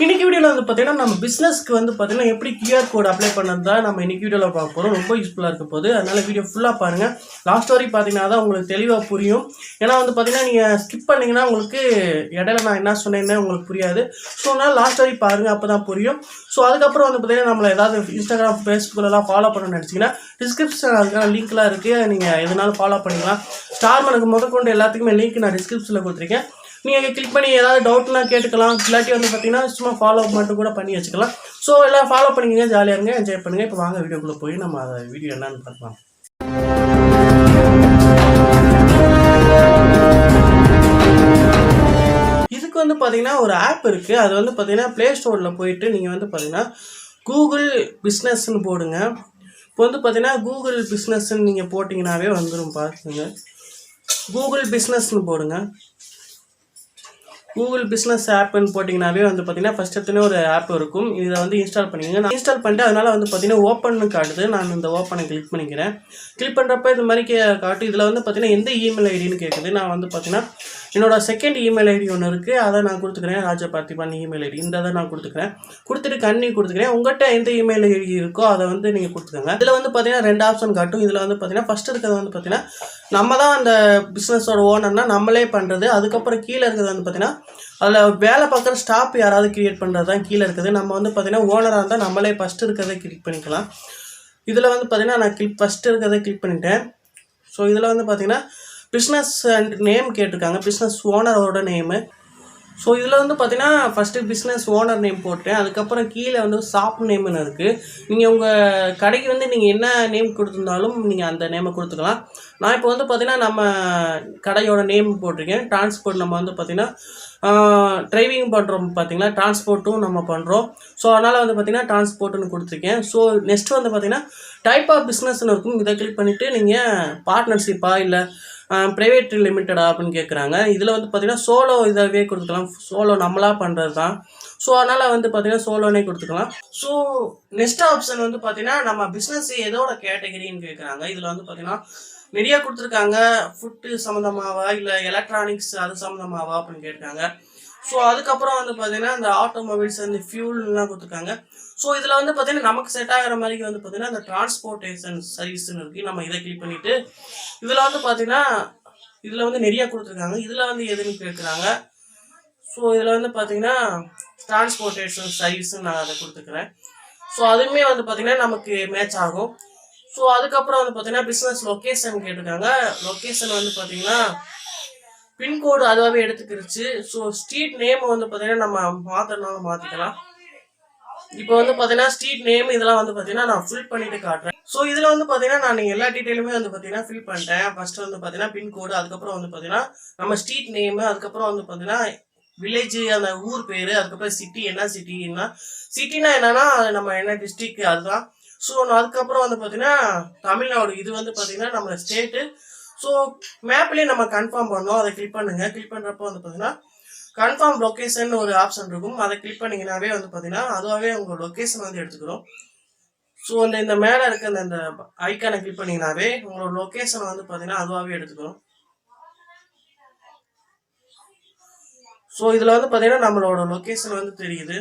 இன்னைக்கு வீடியோவில் வந்து பார்த்தீங்கன்னா நம்ம பிஸ்னஸ்க்கு வந்து பார்த்தீங்கன்னா எப்படி கியூஆர் கோட் அப்ளை பண்ணது தான் நம்ம இன்னைக்கு வீடியோவில் பார்க்க போகிறோம். ரொம்ப யூஸ்ஃபுல்லாக இருக்க போகுது. அதனால் வீடியோ ஃபுல்லாக பாருங்கள். லாஸ்ட் வரைக்கும் பார்த்தீங்கன்னா தான் உங்களுக்கு தெளிவாக புரியும். ஏன்னா வந்து பார்த்தீங்கன்னா நீங்கள் ஸ்கிப் பண்ணிங்கன்னா உங்களுக்கு இடையில நான் என்ன சொன்னேன்னு உங்களுக்கு புரியாது. ஸோ அதனால் லாஸ்ட் வரைக்கும் பாருங்கள், அப்போ தான் புரியும். ஸோ அதுக்கப்புறம் வந்து பார்த்தீங்கன்னா நம்மளை ஏதாவது இன்ஸ்டாகிராம் ஃபேஸ்புக்கிலலாம் ஃபாலோ பண்ணணும்னு நினச்சிங்கன்னா டிஸ்கிரிப்ஷன் அதுக்கான லிங்க்லாம் இருக்குது. நீங்கள் எதுனாலும் ஃபாலோ பண்ணிக்கலாம். ஸ்டார்மனுக்கு முதற்கொண்டு எல்லாத்துக்குமே லிங்க் நான் டிஸ்கிரிப்ஷனில் கொடுத்துருக்கேன். நீங்கள் கிளிக் பண்ணி ஏதாவது டவுட்னா கேட்டுக்கலாம். இல்லாட்டி வந்து பார்த்தீங்கன்னா சும்மா ஃபாலோ மட்டும் கூட பண்ணி வச்சுக்கலாம். ஸோ எல்லாம் ஃபாலோ பண்ணிக்கங்க, ஜாலியாக இருங்க, என்ஜாய் பண்ணுங்கள். இப்போ வாங்க வீடியோக்குள்ளே போய் நம்ம அதை வீடியோ என்னன்னு பார்க்கலாம். இதுக்கு வந்து பார்த்தீங்கன்னா ஒரு ஆப் இருக்குது. அது வந்து பார்த்தீங்கன்னா ப்ளே ஸ்டோரில் போயிட்டு நீங்கள் வந்து பார்த்தீங்கன்னா கூகுள் பிஸ்னஸ்ன்னு போடுங்க. இப்போ வந்து பார்த்தீங்கன்னா கூகுள் பிஸ்னஸ்ன்னு நீங்கள் போட்டிங்கனாவே வந்துடும். பார்த்துங்க, கூகுள் பிஸ்னஸ்ன்னு போடுங்க. கூகுள் பிஸ்னஸ் ஆப்னு போட்டிங்கனாவே வந்து பார்த்தீங்கன்னா ஃபஸ்ட் எடுத்துனே ஒரு ஆப் இருக்கும். இதை வந்து இன்ஸ்டால் பண்ணிக்கங்க. நான் இன்ஸ்டால் பண்ணிட்டு அதனால் வந்து பார்த்தீங்கன்னா ஓப்பன்னு காட்டுது. நான் இந்த ஓப்பனை கிளிக் பண்ணிக்கிறேன். கிளிக் பண்ணுறப்ப இது மாதிரி காட்டு. இதில் வந்து பார்த்தீங்கன்னா எந்த இமெயில் ஐடின்னு கேட்குது. நான் வந்து பார்த்தீங்கன்னா என்னோட செகண்ட் இமெயில் ஐடி ஒன்று இருக்குது, அதை நான் கொடுத்துக்கிறேன். ராஜபார்த்திபான் இமெயில் ஐடி இந்த அதை நான் கொடுத்துக்கிறேன். கொடுத்துட்டு கண்ணி கொடுத்துக்கிறேன். உங்கள்கிட்ட எந்த இமெயில் ஐடி இருக்கோ அதை வந்து நீங்கள் கொடுத்துக்கோங்க. இதில் வந்து பார்த்தீங்கன்னா 2 ஆப்ஷன் காட்டும். இதில் வந்து பார்த்தீங்கன்னா ஃபஸ்ட் இருக்கிறது வந்து பார்த்தீங்கன்னா நம்ம தான் அந்த பிஸ்னஸோட ஓனர்னால் நம்மளே பண்ணுறது. அதுக்கப்புறம் கீழே இருக்கிறது வந்து பார்த்தீங்கன்னா அதில் வேலை பார்க்குற ஸ்டாஃப் யாராவது கிரியேட் பண்ணுறது தான் கீழே இருக்குது. நம்ம வந்து பார்த்தீங்கன்னா ஓனராக இருந்தால் நம்மளே ஃபஸ்ட்டு இருக்கிறத கிளிக் பண்ணிக்கலாம். இதில் வந்து பார்த்தீங்கன்னா நான் ஃபஸ்ட்டு இருக்கிறத கிளிக் பண்ணிட்டேன். ஸோ இதில் வந்து பார்த்தீங்கன்னா பிஸ்னஸ் அண்ட் நேம் கேட்டிருக்காங்க, பிஸ்னஸ் ஓனரோட நேமு. ஸோ இதில் வந்து பார்த்தீங்கன்னா ஃபஸ்ட்டு பிஸ்னஸ் ஓனர் நேம் போட்டேன். அதுக்கப்புறம் கீழே வந்து ஷாப் நேம்னு இருக்குது. நீங்கள் உங்கள் கடைக்கு வந்து நீங்கள் என்ன நேம் கொடுத்துருந்தாலும் நீங்கள் அந்த நேமை கொடுத்துக்கலாம். நான் இப்போ வந்து பார்த்தீங்கன்னா நம்ம கடையோட நேம் போட்டிருக்கேன். டிரான்ஸ்போர்ட் நம்ம வந்து பார்த்தீங்கன்னா டிரைவிங் பண்ணுறோம் பார்த்தீங்களா, டிரான்ஸ்போர்ட்டும் நம்ம பண்ணுறோம். ஸோ அதனால் வந்து பார்த்தீங்கன்னா டிரான்ஸ்போர்ட்டுன்னு கொடுத்துருக்கேன். ஸோ நெக்ஸ்ட்டு வந்து பார்த்தீங்கன்னா டைப் ஆஃப் பிஸ்னஸ்ன்னு இருக்கும். இதை கிளிக் பண்ணிவிட்டு நீங்கள் பார்ட்னர்ஷிப்பா இல்லை ப்ரைவேட் லிமிட்டடா அப்படின்னு கேட்குறாங்க. இதில் வந்து பார்த்தீங்கன்னா சோலோ இதாகவே கொடுத்துக்கலாம். சோலோ நம்மளாக பண்ணுறது தான். ஸோ அதனால் வந்து பார்த்தீங்கன்னா சோலோனே கொடுத்துக்கலாம். ஸோ நெக்ஸ்ட் ஆப்ஷன் வந்து பார்த்தீங்கன்னா நம்ம பிஸ்னஸ் எதோட கேட்டகரின்னு கேட்குறாங்க. இதில் வந்து பார்த்தீங்கன்னா நிறையா கொடுத்துருக்காங்க. ஃபுட்டு சம்மந்தமாவா இல்லை எலக்ட்ரானிக்ஸ் அது சம்மந்தமாவா அப்படின்னு கேட்குறாங்க. ஸோ அதுக்கப்புறம் வந்து பார்த்தீங்கன்னா இந்த ஆட்டோமொபைல்ஸ் அந்த ஃபியூல்லாம் கொடுத்துருக்காங்க. ஸோ இதில் வந்து பார்த்தீங்கன்னா நமக்கு செட் ஆகிற மாதிரி வந்து பார்த்தீங்கன்னா இந்த டிரான்ஸ்போர்ட்டேஷன் சர்வீஸ்ன்னு இருக்குது. நம்ம இதை கிளிக் பண்ணிவிட்டு இதில் வந்து பார்த்தீங்கன்னா இதில் வந்து நிறையா கொடுத்துருக்காங்க. இதில் வந்து எதுன்னு கேட்குறாங்க. ஸோ இதில் வந்து பார்த்தீங்கன்னா டிரான்ஸ்போர்ட்டேஷன் சர்வீஸ்ன்னு நான் அதை கொடுத்துக்கிறேன். ஸோ அதுவுமே வந்து பார்த்தீங்கன்னா நமக்கு மேட்ச் ஆகும். ஸோ அதுக்கப்புறம் வந்து பார்த்தீங்கன்னா பிஸ்னஸ் லொக்கேஷன் கேட்டிருக்காங்க. லொக்கேஷன் வந்து பார்த்தீங்கன்னா பின்கோடு அதுவாகவே எடுத்துக்கிடுச்சு. ஸோ ஸ்ட்ரீட் நேம் வந்து பார்த்தீங்கன்னா நம்ம மாற்றினாலும் மாற்றிக்கலாம். இப்போ வந்து பார்த்தீங்கன்னா ஸ்ட்ரீட் நேம் இதெல்லாம் வந்து பார்த்தீங்கன்னா நான் ஃபில் பண்ணிட்டு காட்டுறேன். ஸோ இதில் வந்து பார்த்தீங்கன்னா நான் எல்லா டீட்டெயிலுமே வந்து பார்த்தீங்கன்னா ஃபில் பண்ணிட்டேன். ஃபர்ஸ்ட் வந்து பார்த்தீங்கன்னா பின்கோடு, அதுக்கப்புறம் வந்து பார்த்தீங்கன்னா நம்ம ஸ்ட்ரீட் நேமு, அதுக்கப்புறம் வந்து பார்த்தீங்கன்னா வில்லேஜ் அந்த ஊர் பேர், அதுக்கப்புறம் சிட்டி என்ன சிட்டின்னா சிட்டினா என்னன்னா அது நம்ம என்ன டிஸ்ட்ரிக்ட் அதுதான். ஸோ அதுக்கப்புறம் வந்து பார்த்தீங்கன்னா தமிழ்நாடு இது வந்து பார்த்தீங்கன்னா நம்ம ஸ்டேட்டு. ஸோ மேப்லேயே நம்ம கன்ஃபார்ம் பண்ணோம். அதை கிளிக் பண்ணுங்கள். கிளிக் பண்ணுறப்போ வந்து பார்த்தீங்கன்னா கன்ஃபார்ம் லொக்கேஷன் ஒரு ஆப்ஷன் இருக்கும். அதை கிளிக் பண்ணிங்கனாவே வந்து பார்த்தீங்கன்னா அதுவாகவே உங்கள் லொக்கேஷன் வந்து எடுத்துக்கிறோம். ஸோ இந்த மேலே இருக்க அந்த ஐக்கானை கிளிக் பண்ணிங்கனாவே உங்களோட லொக்கேஷனை வந்து பார்த்தீங்கன்னா அதுவாகவே எடுத்துக்கிறோம். ஸோ இதில் வந்து பார்த்தீங்கன்னா நம்மளோட லொக்கேஷன் வந்து தெரியுது.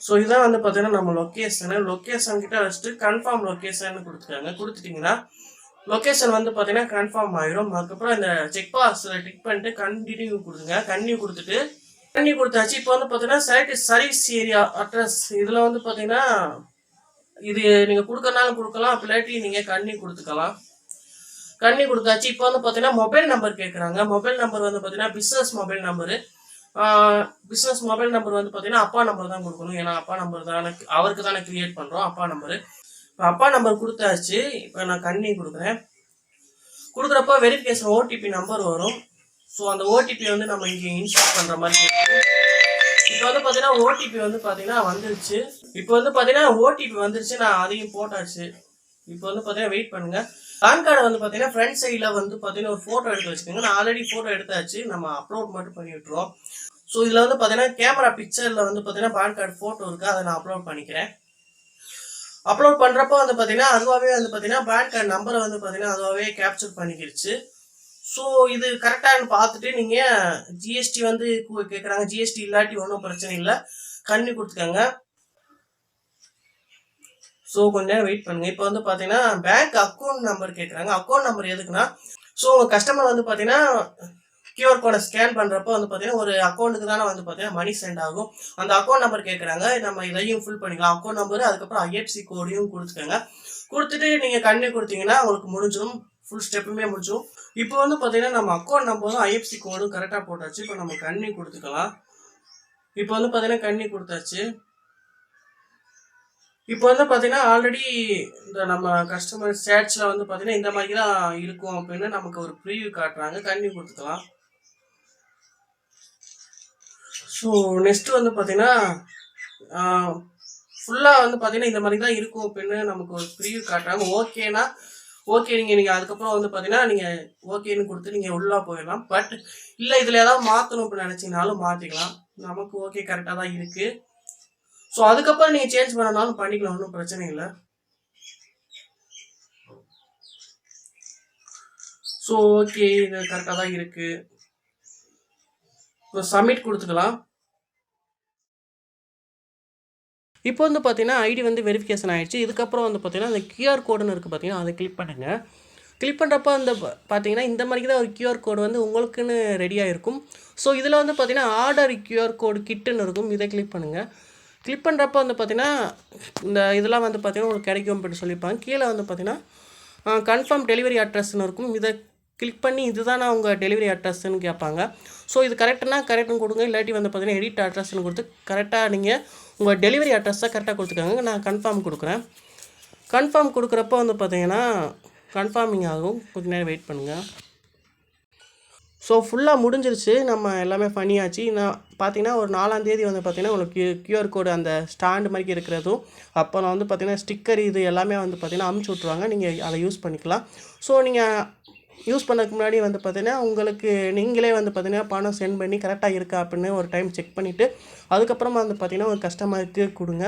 ஸோ இதான் வந்து பார்த்தீங்கன்னா நம்ம லொக்கேஷன் கிட்ட வச்சுட்டு கன்ஃபார்ம் லொக்கேஷன் கொடுத்துருக்காங்க. கொடுத்துட்டிங்கன்னா லொக்கேஷன் வந்து பார்த்தீங்கன்னா கன்ஃபார்ம் ஆகிடும். அதுக்கப்புறம் இந்த செக் பாக்ஸில் டிக் பண்ணிட்டு கண்டினியூ கொடுத்துங்க. கண்டினியூ கொடுத்தாச்சு. இப்போ வந்து பார்த்தீங்கன்னா செலக்ட் சர்வீஸ் ஏரியா அட்ரஸ் இதில் வந்து பார்த்தீங்கன்னா இது நீங்கள் கொடுக்கறனாலும் கொடுக்கலாம், இல்லாட்டி நீங்கள் கண்டினியூ கொடுத்துக்கலாம். கண்டினியூ கொடுத்தாச்சு. இப்போ வந்து பார்த்தீங்கன்னா மொபைல் நம்பர் கேட்குறாங்க. மொபைல் நம்பர் வந்து பார்த்தீங்கன்னா business mobile number. Business mobile number வந்து பார்த்தீங்கன்னா அப்பா நம்பர் தான் கொடுக்கணும். ஏன்னா அப்பா நம்பர் தானே அவருக்கு தானே க்ரியேட் பண்ணுறோம் அப்பா நம்பரு. இப்போ அப்பா நம்பர் கொடுத்தாச்சு. இப்போ நான் கண்டினியூ கொடுக்குறேன். கொடுக்குறப்ப வெரிஃபிகேஷன் ஓடிபி நம்பர் வரும். ஸோ அந்த ஓடிபி வந்து நம்ம இங்கே இன்ஸ்டால் பண்ணுற மாதிரி கேட்கும். இப்போ வந்து பார்த்தீங்கன்னா ஓடிபி வந்து பார்த்தீங்கன்னா வந்துருச்சு. நான் அதையும் போட்டாச்சு. இப்போ வந்து பார்த்தீங்கன்னா வெயிட் பண்ணுங்கள். பேன் கார்டை வந்து பார்த்தீங்கன்னா ஃப்ரண்ட் சைடில் வந்து பார்த்தீங்கன்னா ஒரு ஃபோட்டோ எடுத்து வச்சுக்கோங்க. நான் ஆல்ரெடி ஃபோட்டோ எடுத்தாச்சு. நம்ம அப்லோட் மட்டும் பண்ணி விட்டுருவோம். ஸோ இதில் வந்து பார்த்தீங்கன்னா கேமரா பிக்சரில் வந்து பார்த்தீங்கன்னா பேன் கார்டு ஃபோட்டோ இருக்குது. அதை நான் அப்லோட் பண்ணிக்கிறேன். அப்லோட் பண்ணுறப்போ வந்து பார்த்தீங்கன்னா அதுவாகவே வந்து பார்த்தீங்கன்னா பேன் கார்டு நம்பரை வந்து பார்த்தீங்கன்னா அதுவாகவே கேப்சர் பண்ணிக்கிடுச்சு. ஸோ இது கரெக்டானு பார்த்துட்டு நீங்கள் ஜிஎஸ்டி வந்து கேட்குறாங்க. ஜிஎஸ்டி இல்லாட்டி ஒன்றும் பிரச்சனை இல்லை, கண்ணி கொடுத்துக்கோங்க. ஸோ கொஞ்ச நேரம் வெயிட் பண்ணுங்கள். இப்போ வந்து பார்த்தீங்கன்னா பேங்க் அக்கௌண்ட் நம்பர் கேட்குறாங்க. அக்கௌண்ட் நம்பர் எதுக்குன்னா, ஸோ உங்கள் கஸ்டமர் வந்து பார்த்தீங்கன்னா கியூஆர் கோடை ஸ்கேன் பண்ணுறப்போ வந்து பார்த்தீங்கன்னா ஒரு அக்கௌண்ட்டுக்கு தானே வந்து பார்த்தீங்கன்னா மணி சென்ட் ஆகும். அந்த அக்கௌண்ட் நம்பர் கேட்குறாங்க. நம்ம இதையும் ஃபில் பண்ணிக்கலாம். அக்கௌண்ட் நம்பர், அதுக்கப்புறம் ஐஎஃப்சி கோடையும் கொடுத்துக்கோங்க. கொடுத்துட்டு நீங்கள் கண்ணி கொடுத்தீங்கன்னா உங்களுக்கு முடிஞ்சிடும், ஃபுல் ஸ்டெப்புமே முடிஞ்சிடும். இப்போ வந்து பார்த்தீங்கன்னா நம்ம அக்கௌண்ட் நம்பரும் ஐஎஃப்சி கோடும் கரெக்டாக போட்டாச்சு. இப்போ நம்ம கண்ணி கொடுத்துக்கலாம். இப்போ வந்து பார்த்தீங்கன்னா கண்ணி கொடுத்தாச்சு. இப்போ வந்து பார்த்தீங்கன்னா ஆல்ரெடி இந்த நம்ம கஸ்டமர் சேட்ஸில் வந்து பார்த்தீங்கன்னா இந்த மாதிரி தான் இருக்கும் அப்படின்னு நமக்கு ஒரு ப்ரீவியூ காட்டுறாங்க. கண்ணி கொடுத்துக்கலாம். ஸோ நெக்ஸ்ட்டு வந்து பார்த்தீங்கன்னா ஃபுல்லாக வந்து பார்த்தீங்கன்னா இந்த மாதிரி தான் இருக்கும் அப்படின்னு நமக்கு ஒரு ப்ரீவியூ காட்டுறாங்க. ஓகேனா ஓகே, நீங்கள் அதுக்கப்புறம் வந்து பார்த்தீங்கன்னா நீங்கள் ஓகேன்னு கொடுத்து நீங்கள் உள்ளே போயிடலாம். பட் இல்லை இதில் ஏதாவது மாற்றணும் அப்படின்னு நினச்சிங்கனாலும் மாற்றிக்கலாம். நமக்கு ஓகே கரெக்டாக தான் இருக்குது. ஸோ அதுக்கப்புறம் நீங்கள் சேஞ்ச் பண்ணனாலும் பண்ணிக்கலாம், ஒன்றும் பிரச்சனை இல்லை. ஸோ ஓகே, இது கரெக்டாக தான் இருக்குது. இப்போ சப்மிட் கொடுத்துக்கலாம். இப்போ வந்து பார்த்தீங்கன்னா ஐடி வந்து வெரிஃபிகேஷன் ஆகிடுச்சு. இதுக்கப்புறம் வந்து பார்த்தீங்கன்னா அந்த கியூஆர் கோடுன்னு இருக்குது பார்த்தீங்கன்னா, அதை கிளிக் பண்ணுங்கள். கிளிக் பண்ணுறப்போ அந்த பார்த்தீங்கன்னா இந்த மாதிரி தான் ஒரு கியூஆர் கோடு வந்து உங்களுக்குன்னு ரெடியாக இருக்கும். ஸோ இதில் வந்து பார்த்தீங்கன்னா ஆர்டர் கியூஆர் கோடு கிட்டுன்னு இருக்கும். இதை கிளிக் பண்ணுங்கள். கிளிக் பண்ணுறப்போ வந்து பார்த்தீங்கன்னா இந்த இதெல்லாம் வந்து பார்த்தீங்கன்னா உங்களுக்கு கிடைக்கும் அப்படின்னு சொல்லியிருப்பாங்க. கீழே வந்து பார்த்தீங்கன்னா கன்ஃபார்ம் டெலிவரி அட்ரஸ்ன்னு இருக்கும். இதை கிளிக் பண்ணி இதுதான் நான் உங்கள் டெலிவரி அட்ரஸ்ன்னு கேட்பாங்க. ஸோ இது கரெக்டுனா கரெக்டுன்னு கொடுங்க, இல்லாட்டி வந்து பார்த்தீங்கன்னா எடிட் அட்ரஸ்ன்னு கொடுத்து கரெக்டாக நீங்கள் உங்கள் டெலிவரி அட்ரஸை கரெக்டாக கொடுத்துக்கோங்க. நான் கன்ஃபார்ம் கொடுக்குறேன். கன்ஃபார்ம் கொடுக்குறப்போ வந்து பார்த்தீங்கன்னா கன்ஃபார்மிங் ஆகும். கொஞ்சம் நேரம் வெயிட் பண்ணுங்கள். ஸோ ஃபுல்லாக முடிஞ்சிருச்சு, நம்ம எல்லாமே பண்ணியாச்சு. நான் பார்த்தீங்கன்னா ஒரு 4ஆம் தேதி வந்து பார்த்தீங்கன்னா உங்களுக்கு கியூஆர் கோடு அந்த ஸ்டாண்டு மாதிரி இருக்கிறதும், அப்போ நான் வந்து பார்த்தீங்கன்னா ஸ்டிக்கர் இது எல்லாமே வந்து பார்த்தீங்கன்னா அமுச்சு விட்ருவாங்க. நீங்கள் அதை யூஸ் பண்ணிக்கலாம். ஸோ நீங்கள் யூஸ் பண்ணதுக்கு முன்னாடி வந்து பார்த்தீங்கன்னா உங்களுக்கு நீங்களே வந்து பார்த்தீங்கன்னா பணம் சென்ட் பண்ணி கரெக்டாக இருக்கா அப்படின்னு ஒரு டைம் செக் பண்ணிவிட்டு அதுக்கப்புறமா வந்து பார்த்தீங்கன்னா ஒரு கஸ்டமருக்கு கொடுங்க.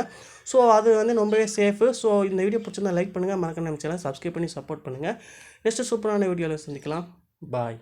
ஸோ அது வந்து ரொம்பவே சேஃபு. ஸோ இந்த வீடியோ பிடிச்சிருந்தா லைக் பண்ணுங்கள், மறக்காம நம்ம சேனலை சப்ஸ்கிரைப் பண்ணி சப்போர்ட் பண்ணுங்கள். நெக்ஸ்ட்டு சூப்பரான வீடியோவில் சந்திக்கலாம். பாய்.